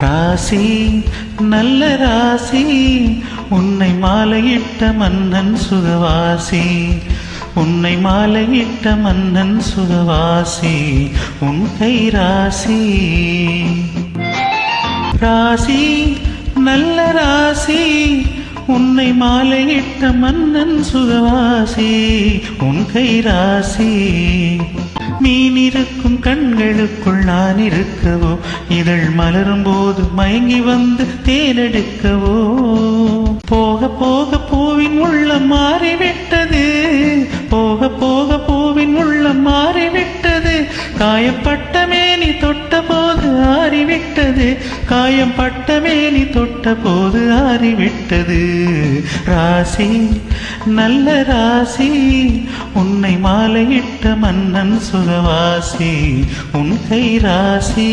ராசி நல்ல ராசி உன்னை மாலையிட்ட மன்னன் சுகவாசி உன்னை மாலையிட்ட மன்னன் சுகவாசி உன் கை ராசி ராசி நல்ல ராசி உன்னை மாலையிட்ட மன்னன் சுகவாசி உன் கை ராசி மீன் இருக்கும் கண்களுக்குள் நான் இருக்கவோ இதழ் மலரும் போது மயங்கி வந்து தேனெடுக்கவோ போக போக பூவின் உள்ளம் மாறிவிட்டது போக போக பூவின் உள்ளம் மாறிவிட்டது காயப்பட்ட மேனி தொட்ட போது ஆறிவிட்டது காயப்பட்ட மேனி தொட்ட போது ஆறிவிட்டது ராசி நல்ல ராசி உன்னை மாலையிட்ட மன்னன் சுகவாசி உன் கை ராசி